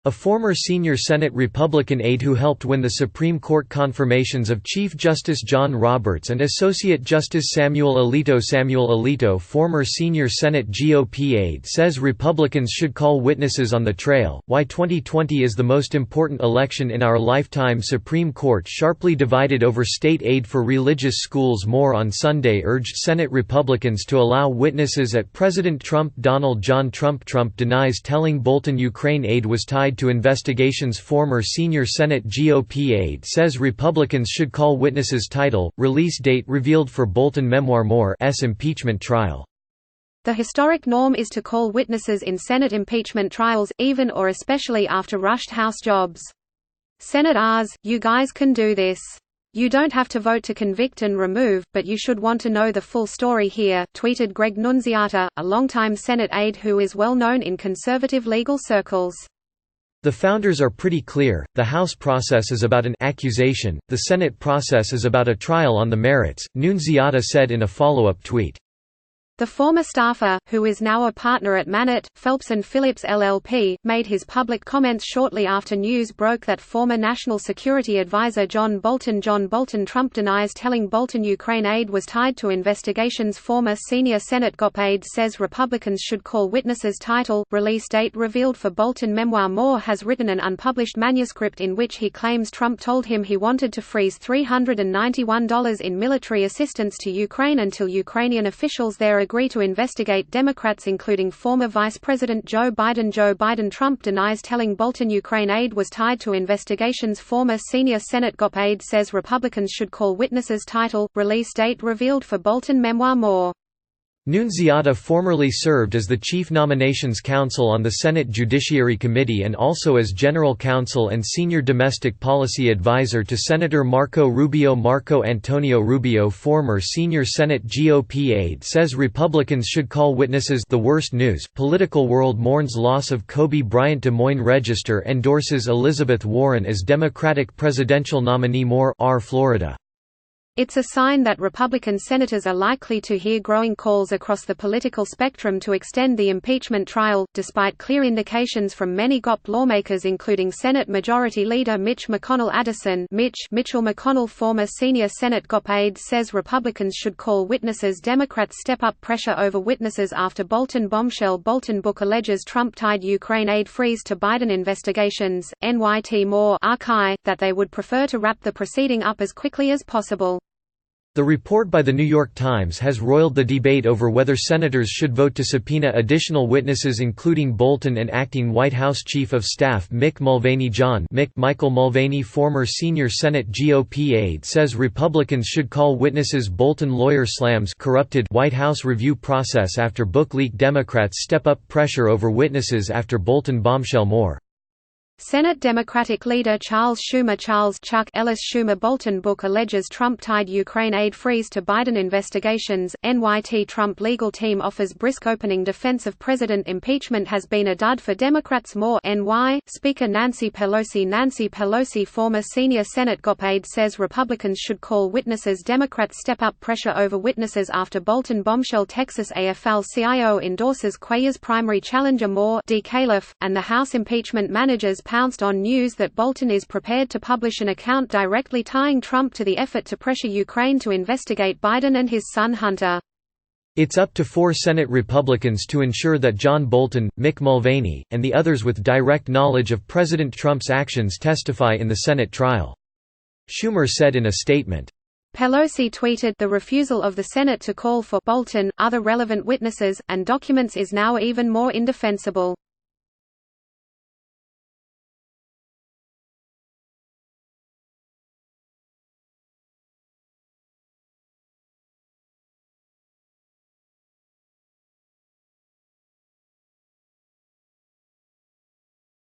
A former senior Senate Republican aide who helped win the Supreme Court confirmations of Chief Justice John Roberts and Associate Justice Samuel Alito. Samuel Alito, former senior Senate GOP aide, says Republicans should call witnesses on the trail. Why 2020 is the most important election in our lifetime. Supreme Court sharply divided over state aid for religious schools. More on Sunday urged Senate Republicans to allow witnesses at President Trump. Donald John Trump. Trump denies telling Bolton Ukraine aide was tied to investigations. Former senior Senate GOP aide says Republicans should call witnesses. Title, release date revealed for Bolton memoir Moore's impeachment trial. The historic norm is to call witnesses in Senate impeachment trials, even or especially after rushed House jobs. Senators, you guys can do this. You don't have to vote to convict and remove, but you should want to know the full story here, tweeted Greg Nunziata, a longtime Senate aide who is well known in conservative legal circles. The founders are pretty clear: the House process is about an accusation, the Senate process is about a trial on the merits, Nunziata said in a follow-up tweet. The former staffer, who is now a partner at Mannett, Phelps & Phillips LLP, made his public comments shortly after news broke that former National Security Advisor John Bolton Trump denies telling Bolton Ukraine aide was tied to investigations. Former senior Senate GOP aide says Republicans should call witnesses. Title, release date revealed for Bolton memoir. Moore has written an unpublished manuscript in which he claims Trump told him he wanted to freeze $391 in military assistance to Ukraine until Ukrainian officials there agree to investigate Democrats including former Vice President Joe Biden. Trump denies telling Bolton Ukraine aide was tied to investigations. Former senior Senate GOP aide says Republicans should call witnesses. Title, release date revealed for Bolton memoir. Moore. Nunziata formerly served as the Chief Nominations Counsel on the Senate Judiciary Committee and also as General Counsel and Senior Domestic Policy Advisor to Senator Marco Rubio. Marco Antonio Rubio, former senior Senate GOP aide, says Republicans should call witnesses. The worst news: political world mourns loss of Kobe Bryant. Des Moines Register endorses Elizabeth Warren as Democratic presidential nominee. Moore, Florida. It's a sign that Republican senators are likely to hear growing calls across the political spectrum to extend the impeachment trial, despite clear indications from many GOP lawmakers including Senate Majority Leader Mitch McConnell. Addison Mitchell McConnell, former senior Senate GOP aide, says Republicans should call witnesses. Democrats step up pressure over witnesses after Bolton bombshell. Bolton book alleges Trump tied Ukraine aid freeze to Biden investigations. NYT Moore that they would prefer to wrap the proceeding up as quickly as possible. The report by The New York Times has roiled the debate over whether senators should vote to subpoena additional witnesses including Bolton and acting White House Chief of Staff Mick Mulvaney. Michael Mulvaney, former senior Senate GOP aide, says Republicans should call witnesses. Bolton lawyer slams corrupted White House review process after book leak. Democrats step up pressure over witnesses after Bolton bombshell. More. Senate Democratic leader Charles Chuck Ellis Schumer Bolton book alleges Trump tied Ukraine aid freeze to Biden investigations. NYT Trump legal team offers brisk opening defense of president impeachment has been a dud for Democrats. More. NY Speaker Nancy Pelosi, former senior Senate GOP aide, says Republicans should call witnesses. Democrats step up pressure over witnesses after Bolton bombshell. Texas AFL-CIO endorses Cuellar's primary challenger. More. D. Califf, and the House impeachment managers pounced on news that Bolton is prepared to publish an account directly tying Trump to the effort to pressure Ukraine to investigate Biden and his son Hunter. It's up to 4 Senate Republicans to ensure that John Bolton, Mick Mulvaney, and the others with direct knowledge of President Trump's actions testify in the Senate trial. Schumer said in a statement. Pelosi tweeted, "The refusal of the Senate to call for Bolton, other relevant witnesses, and documents is now even more indefensible.